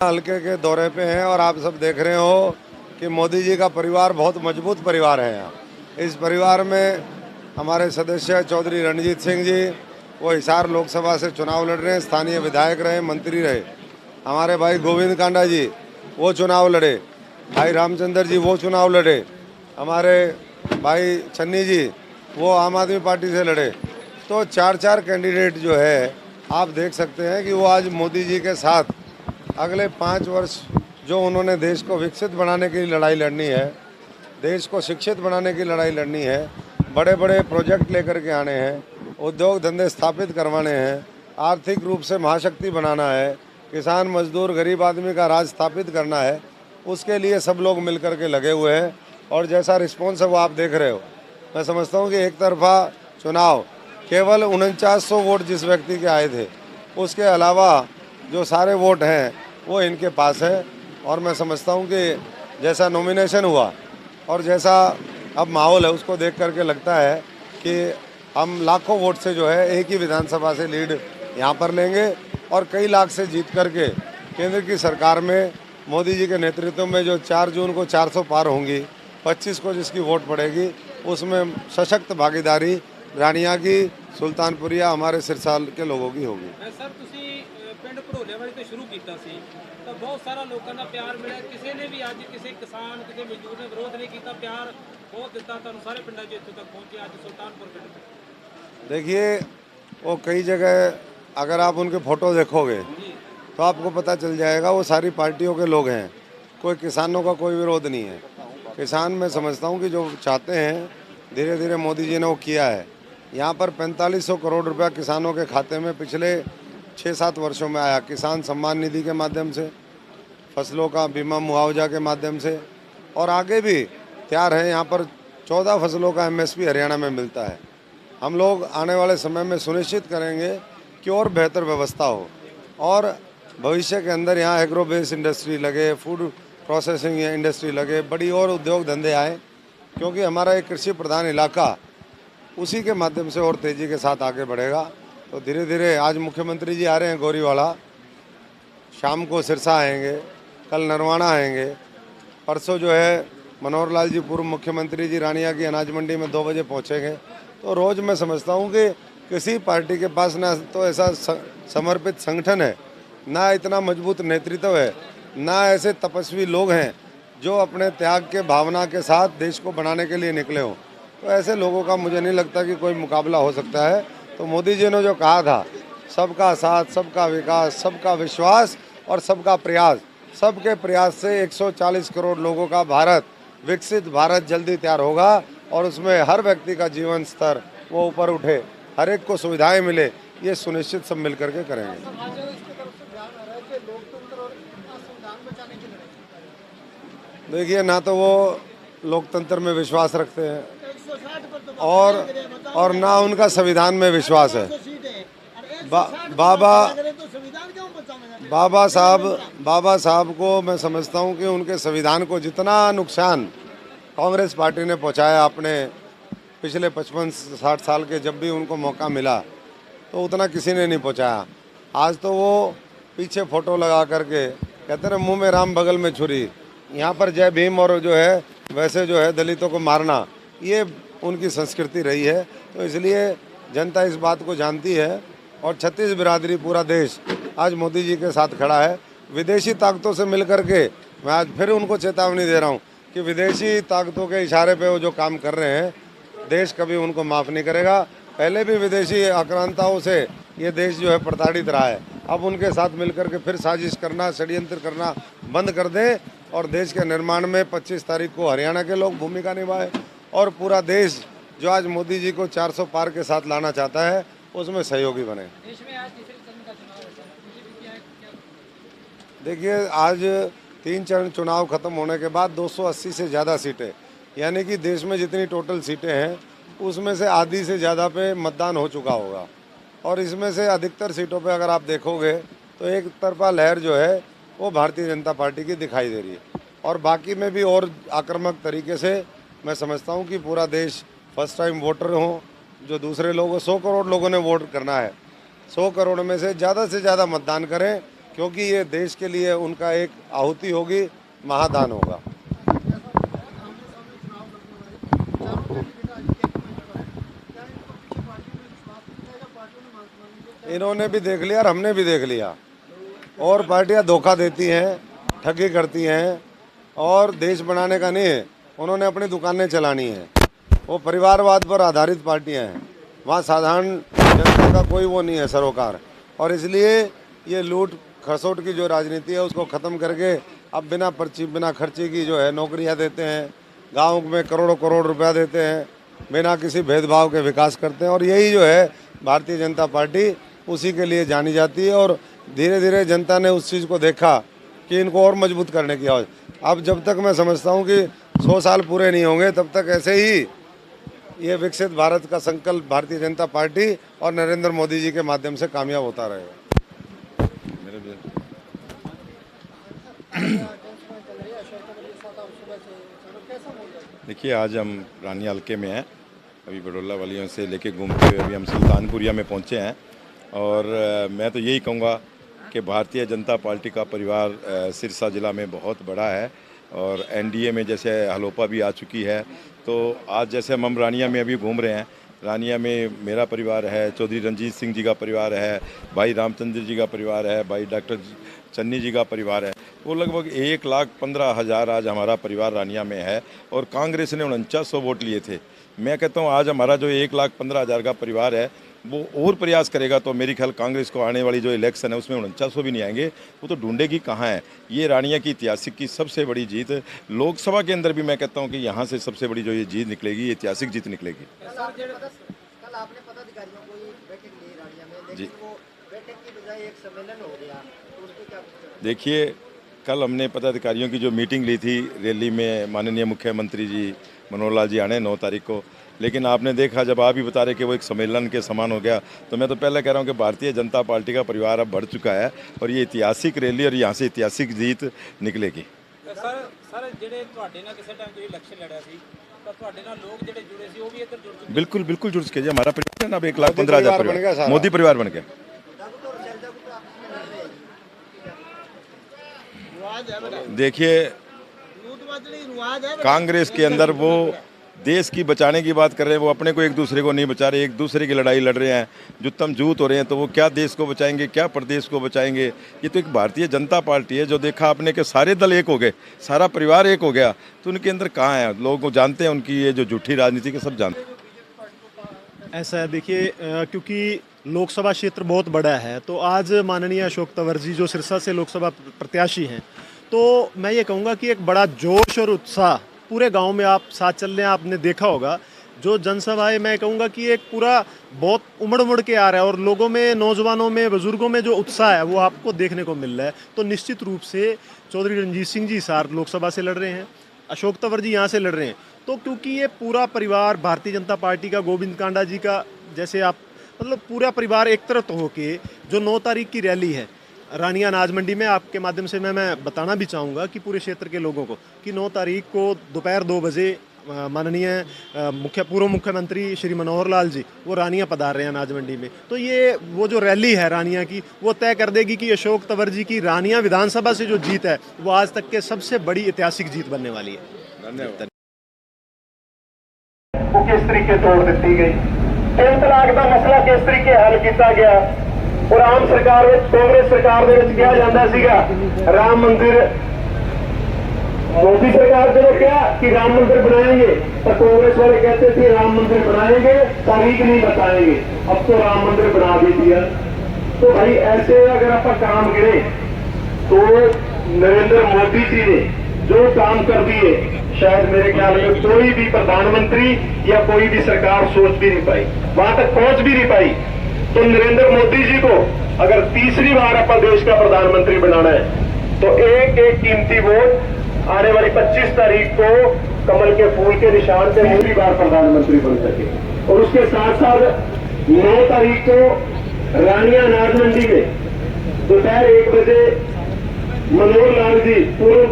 हल्के के दौरे पे हैं और आप सब देख रहे हो कि मोदी जी का परिवार बहुत मजबूत परिवार है। यहाँ इस परिवार में हमारे सदस्य चौधरी रणजीत सिंह जी, वो हिसार लोकसभा से चुनाव लड़ रहे हैं, स्थानीय विधायक रहे, मंत्री रहे। हमारे भाई गोविंद कांडा जी वो चुनाव लड़े, भाई रामचंद्र जी वो चुनाव लड़े, हमारे भाई छन्नी जी वो आम आदमी पार्टी से लड़े। तो चार चार कैंडिडेट जो है आप देख सकते हैं कि वो आज मोदी जी के साथ अगले 5 वर्ष जो उन्होंने देश को विकसित बनाने की लड़ाई लड़नी है, देश को शिक्षित बनाने की लड़ाई लड़नी है, बड़े बड़े प्रोजेक्ट लेकर के आने हैं, उद्योग धंधे स्थापित करवाने हैं, आर्थिक रूप से महाशक्ति बनाना है, किसान मजदूर गरीब आदमी का राज स्थापित करना है, उसके लिए सब लोग मिलकर के लगे हुए हैं। और जैसा रिस्पॉन्स है वो आप देख रहे हो। मैं समझता हूँ कि एक तरफा चुनाव केवल 4900 वोट जिस व्यक्ति के आए थे, उसके अलावा जो सारे वोट हैं वो इनके पास है। और मैं समझता हूँ कि जैसा नॉमिनेशन हुआ और जैसा अब माहौल है उसको देख करके लगता है कि हम लाखों वोट से जो है एक ही विधानसभा से लीड यहाँ पर लेंगे और कई लाख से जीत करके केंद्र की सरकार में मोदी जी के नेतृत्व में जो 4 जून को 400 पार होंगी, 25 को जिसकी वोट पड़ेगी, उसमें सशक्त भागीदारी रानिया की, सुल्तानपुरिया हमारे सिरसा के लोगों की होगी। सर ਤੁਸੀਂ ਪਿੰਡ ਭੜੋਲੇ ਵਾਲੀ ਤੋਂ ਸ਼ੁਰੂ ਕੀਤਾ ਸੀ ਤਾਂ ਬਹੁਤ ਸਾਰਾ ਲੋਕਾਂ ਦਾ ਪਿਆਰ ਮਿਲਿਆ। ਕਿਸੇ ਨੇ ਵੀ ਅੱਜ ਕਿਸੇ ਕਿਸਾਨ ਕਿਸੇ ਮਜ਼ਦੂਰ ਨੇ ਵਿਰੋਧ ਨਹੀਂ ਕੀਤਾ, ਪਿਆਰ ਬਹੁਤ ਦਿੱਤਾ ਤੁਹਾਨੂੰ ਸਾਰੇ ਪਿੰਡਾਂ 'ਚ ਇੱਥੋਂ ਤੱਕ ਪਹੁੰਚੇ ਅੱਜ ਸੁਲਤਾਨपुर ਪਿੰਡ। देखिए वो कई जगह अगर आप उनके फ़ोटो देखोगे तो आपको पता चल जाएगा वो सारी पार्टियों के लोग हैं, कोई किसानों का कोई विरोध नहीं है। किसान मैं समझता हूँ कि जो चाहते हैं धीरे धीरे मोदी जी ने वो किया है। यहाँ पर 4500 करोड़ रुपया किसानों के खाते में पिछले 6-7 वर्षों में आया, किसान सम्मान निधि के माध्यम से, फसलों का बीमा मुआवजा के माध्यम से, और आगे भी तैयार है। यहाँ पर 14 फसलों का MSP हरियाणा में मिलता है। हम लोग आने वाले समय में सुनिश्चित करेंगे कि और बेहतर व्यवस्था हो और भविष्य के अंदर यहाँ एग्रो बेस इंडस्ट्री लगे, फूड प्रोसेसिंग इंडस्ट्री लगे, बड़ी और उद्योग धंधे आए, क्योंकि हमारा एक कृषि प्रधान इलाका उसी के माध्यम से और तेज़ी के साथ आगे बढ़ेगा। तो धीरे धीरे आज मुख्यमंत्री जी आ रहे हैं गोरीवाला, शाम को सिरसा आएंगे, कल नरवाना आएंगे, परसों जो है मनोहर लाल जी पूर्व मुख्यमंत्री जी रानिया की अनाज मंडी में 2 बजे पहुँचेंगे। तो रोज़ मैं समझता हूँ कि किसी पार्टी के पास ना तो ऐसा समर्पित संगठन है, ना इतना मजबूत नेतृत्व है, ना ऐसे तपस्वी लोग हैं जो अपने त्याग के भावना के साथ देश को बनाने के लिए निकले हों। तो ऐसे लोगों का मुझे नहीं लगता कि कोई मुकाबला हो सकता है। तो मोदी जी ने जो कहा था सबका साथ, सबका विकास, सबका विश्वास और सबका प्रयास, सबके प्रयास से 140 करोड़ लोगों का भारत, विकसित भारत जल्दी तैयार होगा और उसमें हर व्यक्ति का जीवन स्तर वो ऊपर उठे, हर एक को सुविधाएं मिले, ये सुनिश्चित सब मिल करके करेंगे। देखिए ना तो वो लोकतंत्र में विश्वास रखते हैं और ना उनका संविधान में विश्वास है। बाबा साहब को मैं समझता हूँ कि उनके संविधान को जितना नुकसान कांग्रेस पार्टी ने पहुँचाया अपने पिछले 55-60 साल के, जब भी उनको मौका मिला तो उतना किसी ने नहीं पहुँचाया। आज तो वो पीछे फ़ोटो लगा करके कहते हैं मुंह में राम बगल में छुरी, यहाँ पर जय भीम और जो है वैसे जो है दलितों को मारना, ये उनकी संस्कृति रही है। तो इसलिए जनता इस बात को जानती है और छत्तीस बिरादरी पूरा देश आज मोदी जी के साथ खड़ा है। विदेशी ताकतों से मिल करके मैं आज फिर उनको चेतावनी दे रहा हूँ कि विदेशी ताकतों के इशारे पे वो जो काम कर रहे हैं देश कभी उनको माफ़ नहीं करेगा। पहले भी विदेशी आक्रांताओं से ये देश जो है प्रताड़ित रहा है, अब उनके साथ मिलकर के फिर साजिश करना, षड्यंत्र करना बंद कर दें और देश के निर्माण में 25 तारीख को हरियाणा के लोग भूमिका निभाएं और पूरा देश जो आज मोदी जी को 400 पार के साथ लाना चाहता है उसमें सहयोगी बने। देखिए आज 3 चरण चुनाव खत्म होने के बाद 280 से ज़्यादा सीटें, यानी कि देश में जितनी टोटल सीटें हैं उसमें से आधी से ज़्यादा पे मतदान हो चुका होगा। और इसमें से अधिकतर सीटों पे अगर आप देखोगे तो एक तरफा लहर जो है वो भारतीय जनता पार्टी की दिखाई दे रही है और बाकी में भी और आक्रामक तरीके से मैं समझता हूँ कि पूरा देश फर्स्ट टाइम वोटर हों, जो दूसरे लोगों 100 करोड़ लोगों ने वोट करना है, 100 करोड़ में से ज़्यादा मतदान करें क्योंकि ये देश के लिए उनका एक आहुति होगी, महादान होगा। इन्होंने भी देख लिया और हमने भी देख लिया, और पार्टियां धोखा देती हैं, ठगी करती हैं, और देश बनाने का नहीं है, उन्होंने अपनी दुकानें चलानी है। वो परिवारवाद पर आधारित पार्टियां हैं, वहाँ साधारण जनता का कोई वो नहीं है सरोकार। और इसलिए ये लूट खसोट की जो राजनीति है उसको ख़त्म करके अब बिना पर्ची बिना खर्चे की जो है नौकरियां देते हैं, गाँव में करोड़ों करोड़ रुपया देते हैं, बिना किसी भेदभाव के विकास करते हैं। और यही जो है भारतीय जनता पार्टी उसी के लिए जानी जाती है। और धीरे धीरे जनता ने उस चीज़ को देखा कि इनको और मजबूत करने की आवश्यकता। अब जब तक मैं समझता हूँ कि 100 साल पूरे नहीं होंगे तब तक ऐसे ही ये विकसित भारत का संकल्प भारतीय जनता पार्टी और नरेंद्र मोदी जी के माध्यम से कामयाब होता रहेगा। देखिए, आज हम रानी हल्के में हैं, अभी बडोला वालियों से लेके घूमते हुए अभी हम सुल्तानपुरिया में पहुंचे हैं। और मैं तो यही कहूँगा कि भारतीय जनता पार्टी का परिवार सिरसा ज़िला में बहुत बड़ा है, और एनडीए में जैसे हलोपा भी आ चुकी है। तो आज जैसे हम रानिया में अभी घूम रहे हैं, रानिया में मेरा परिवार है, चौधरी रंजीत सिंह जी का परिवार है, भाई रामचंद्र जी का परिवार है, भाई डॉक्टर चन्नी जी का परिवार है। वो लगभग 1,15,000 आज हमारा परिवार रानिया में है, और कांग्रेस ने 4900 वोट लिए थे। मैं कहता हूँ आज हमारा जो 1,15,000 का परिवार है वो और प्रयास करेगा तो मेरी ख्याल कांग्रेस को आने वाली जो इलेक्शन है उसमें 4900 भी नहीं आएंगे, वो तो ढूंढेगी कहाँ है। ये रानिया की ऐतिहासिक की सबसे बड़ी जीत, लोकसभा के अंदर भी मैं कहता हूँ कि यहाँ से सबसे बड़ी जो ये जीत निकलेगी, ये ऐतिहासिक जीत निकलेगी। कल आपने पदाधिकारियों को बैठक ली रानिया में, लेकिन वो बैठक की बजाय एक सम्मेलन हो गया, तो उस पर क्या कुछ? देखिए, कल हमने पदाधिकारियों की जो मीटिंग ली थी रैली में, माननीय मुख्यमंत्री जी मनोहर लाल जी आने 9 तारीख को, लेकिन आपने देखा जब आप ही बता रहे कि वो एक सम्मेलन के समान हो गया, तो मैं तो पहले कह रहा हूँ कि भारतीय जनता पार्टी का परिवार अब बढ़ चुका है, और ये ऐतिहासिक रैली और यहाँ से ऐतिहासिक जीत निकलेगी। सर ਜਿਹੜੇ ਤੁਹਾਡੇ ਨਾਲ ਕਿਸੇ ਟਾਈਮ ਤੁਸੀਂ ਇਲੈਕਸ਼ਨ ਲੜਿਆ ਸੀ ਤਾਂ ਤੁਹਾਡੇ ਨਾਲ ਲੋਕ ਜਿਹੜੇ ਜੁੜੇ ਸੀ ਉਹ ਵੀ ਇੱਧਰ जुड़ चुके? बिल्कुल बिल्कुल जुड़ चुके जी, हमारा परिवार है ना, अब 1,15,000 परिवार, मोदी परिवार बन गया। देखिए, कांग्रेस के अंदर वो देश की बचाने की बात कर रहे हैं, वो अपने को एक दूसरे को नहीं बचा रहे, एक दूसरे की लड़ाई लड़ रहे हैं, जुत्तम जूत हो रहे हैं। तो वो क्या देश को बचाएंगे, क्या प्रदेश को बचाएंगे? ये तो एक भारतीय जनता पार्टी है जो देखा आपने कि सारे दल एक हो गए, सारा परिवार एक हो गया, तो उनके अंदर कहाँ है? लोगों को जानते हैं, उनकी ये जो झूठी राजनीति के सब जानते हैं। ऐसा है, देखिए क्योंकि लोकसभा क्षेत्र बहुत बड़ा है, तो आज माननीय अशोक तंवर जी जो सिरसा से लोकसभा प्रत्याशी हैं, तो मैं ये कहूँगा कि एक बड़ा जोश और उत्साह पूरे गांव में आप साथ चल रहे हैं। आपने देखा होगा जो जनसभाएं, मैं कहूँगा कि एक पूरा बहुत उमड़ उमड़ के आ रहा है, और लोगों में, नौजवानों में, बुजुर्गों में जो उत्साह है वो आपको देखने को मिल रहा है। तो निश्चित रूप से चौधरी रंजीत सिंह जी सार लोकसभा से लड़ रहे हैं, अशोक तंवर जी यहाँ से लड़ रहे हैं। तो क्योंकि ये पूरा परिवार भारतीय जनता पार्टी का, गोविंद कांडा जी का, जैसे आप मतलब पूरा परिवार एक तरफ होके जो 9 तारीख की रैली है रानिया अनाज मंडी में, आपके माध्यम से मैं बताना भी चाहूँगा कि पूरे क्षेत्र के लोगों को कि 9 तारीख को दोपहर 2 बजे माननीय पूर्व मुख्यमंत्री श्री मनोहर लाल जी वो रानिया पधार रहे हैं अनाज मंडी में। तो ये वो जो रैली है रानिया की, वो तय कर देगी कि अशोक तंवर जी की रानिया विधानसभा से जो जीत है वो आज तक के सबसे बड़ी ऐतिहासिक जीत बनने वाली है। धन्यवाद। वो किस तरीके तोड़ दी गई, 3 तलाक का मसला किस तरीके हल किया गया, और आम सरकार कांग्रेस सरकार कहा जाता सीगा राम मंदिर, मोदी सरकार जो क्या कि राम मंदिर बनाएंगे, तो कांग्रेस वाले कहते थे राम मंदिर बनाएंगे, तारीख नहीं बताएंगे। अब तो राम मंदिर बना भी दिया। तो भाई ऐसे अगर आप काम करें तो नरेंद्र मोदी जी ने जो काम कर दिए, शायद मेरे ख्याल में कोई भी प्रधानमंत्री या कोई भी सरकार सोच भी नहीं पाई, वहां तक पहुंच भी नहीं पाई। तो नरेंद्र मोदी जी को अगर तीसरी बार अपना देश का प्रधानमंत्री बनाना है तो एक एक कीमती वोट आने वाली 25 तारीख को कमल के फूल के निशान से मोदी बार प्रधानमंत्री बन सके। और उसके साथ साथ 9 तारीख को रानिया अनाज मंडी में दोपहर 1 बजे मनोहर लाल जी पूर्व